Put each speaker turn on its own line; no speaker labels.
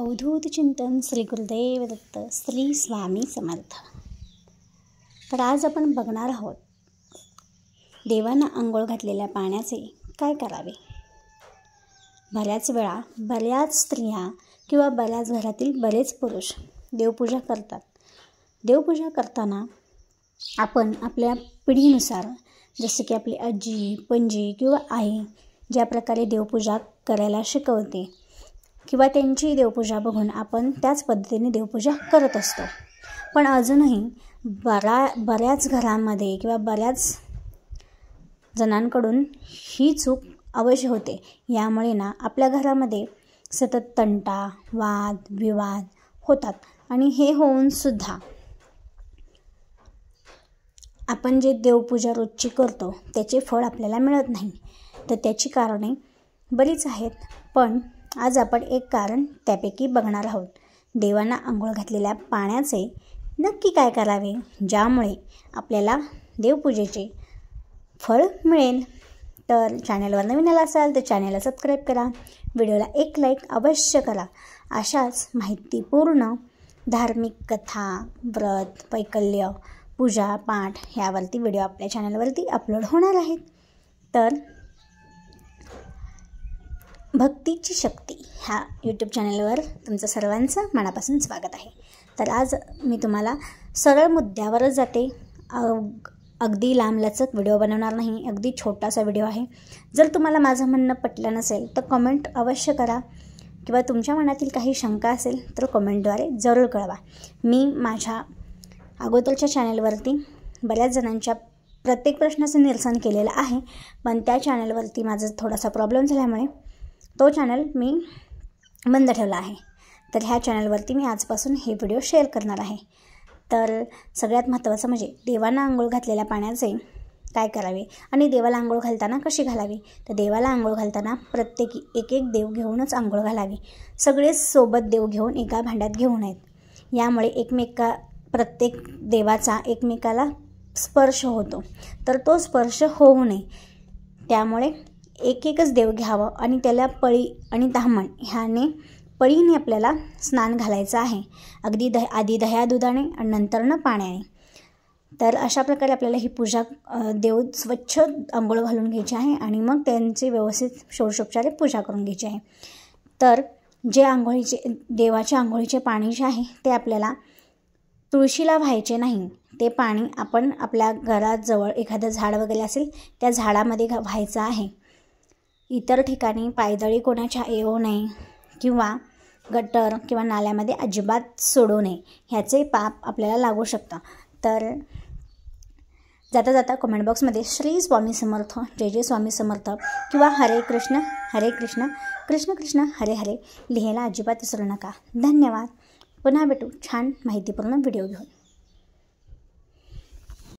अवधूत चिंतन श्री गुरुदेव दत्त श्री स्वामी समर्थ। तर आज आपण बघणार आहोत देवांना आंघोळ घातलेल्या पाण्याचे काय करावे। बऱ्याच वेळा बऱ्याच स्त्रिया किंवा बऱ्याच घरातील बरेच पुरुष देवपूजा करतात। देवपूजा करताना आपण आपल्या पिढीनुसार जसे की आपली आजी पणजी किंवा आई ज्या प्रकारे देवपूजा करायला शिकवते किंवा त्यांची देवपूजा बघून आपण त्याच पद्धतीने देवपूजा करत असतो। पण अजूनही बऱ्याच घरांमध्ये किंवा बऱ्याच जणांकडून ही चूक अवश्य होते। यामुळे ना आपल्या घरामध्ये सतत तंटा वाद विवाद होतात आणि हे होऊन सुद्धा आपण जे देवपूजा रोजची करतो त्याचे फळ आपल्याला मिळत नाही। तर त्याची कारणे बरीच आहेत, पण आज आपण एक कारण त्यापैकी बघणार आहोत। देवांना आंघोळ घातलेल्या पाण्याचे नक्की काय करावे ज्यामुळे आपल्याला देवपूजेचे फळ मिळेल। तर चॅनलवर नवीन आला असाल तर चॅनलला सबस्क्राईब करा, व्हिडिओला एक लाईक अवश्य करा। अशाच माहितीपूर्ण धार्मिक कथा व्रत वैकल्य पूजा पाठ ह्यावरती व्हिडिओ आपल्या चॅनलवरती अपलोड होणार आहेत। तर भक्तीची शक्ती ह्या यूट्यूब चॅनलवर तुमचं सर्वांचं मनापासून स्वागत आहे। तर आज मी तुम्हाला सरळ मुद्द्यावरच जाते, अगदी लांबलचक व्हिडिओ बनवणार नाही, अगदी छोटासा व्हिडिओ आहे। जर तुम्हाला माझं म्हणणं पटलं नसेल तर कमेंट अवश्य करा किंवा तुमच्या मनातील काही शंका असेल तर कमेंटद्वारे जरूर कळवा। मी माझ्या अगोदरच्या चॅनलवरती बऱ्याच जणांच्या प्रत्येक प्रश्नाचं निरसन केलेलं आहे, पण त्या चॅनलवरती माझा थोडासा प्रॉब्लेम झाल्यामुळे तो चॅनल मी बंद ठेवला आहे। तर ह्या चॅनलवरती मी आजपासून हे व्हिडिओ शेअर करणार आहे। तर सगळ्यात महत्त्वाचं म्हणजे देवांना आंघोळ घातलेल्या पाण्याचे काय करावे आणि देवाला आंघोळ घालताना कशी घालावी। तर देवाला आंघोळ घालताना प्रत्येकी एक एक देव घेऊनच आंघोळ घालावी। सगळेच सोबत देव घेऊन एका भांड्यात घेऊ नयेत। यामुळे प्रत्येक देवाचा एकमेकाला स्पर्श होतो, तर तो स्पर्श होऊ नये त्यामुळे एक एकच देव घ्यावं आणि त्याला पळी आणि ताम्हण ह्याने पळीने आपल्याला स्नान घालायचं आहे। अगदी आधी दह्या दुधाने आणि नंतरनं पाण्याने। तर अशा प्रकारे आपल्याला ही पूजा देव स्वच्छ आंघोळ घालून घ्यायची आहे आणि मग त्यांची व्यवस्थित षोडशोपचारे पूजा करून घ्यायची आहे। तर देवाच्या आंघोळीचे पाणी जे आहे ते आपल्याला तुळशीला व्हायचे नाही। ते पाणी आपण आपल्या घराजवळ एखादं झाड वगैरे असेल त्या झाडामध्ये व्हायचं आहे। इतर ठिकाणी पायदळी कोणाच्या येऊ नये किंवा गटर किंवा नाल्यामध्ये अजिबात सोडू नये, ह्याचे पाप आपल्याला लागू शकतं। तर जाता जाता कमेंट बॉक्समध्ये श्री स्वामी समर्थ जय जय स्वामी समर्थ किंवा हरे कृष्ण कृष्ण कृष्ण हरे हरे लिहायला अजिबात विसरू नका। धन्यवाद। पुन्हा भेटू छान माहितीपूर्ण व्हिडिओ घेऊन।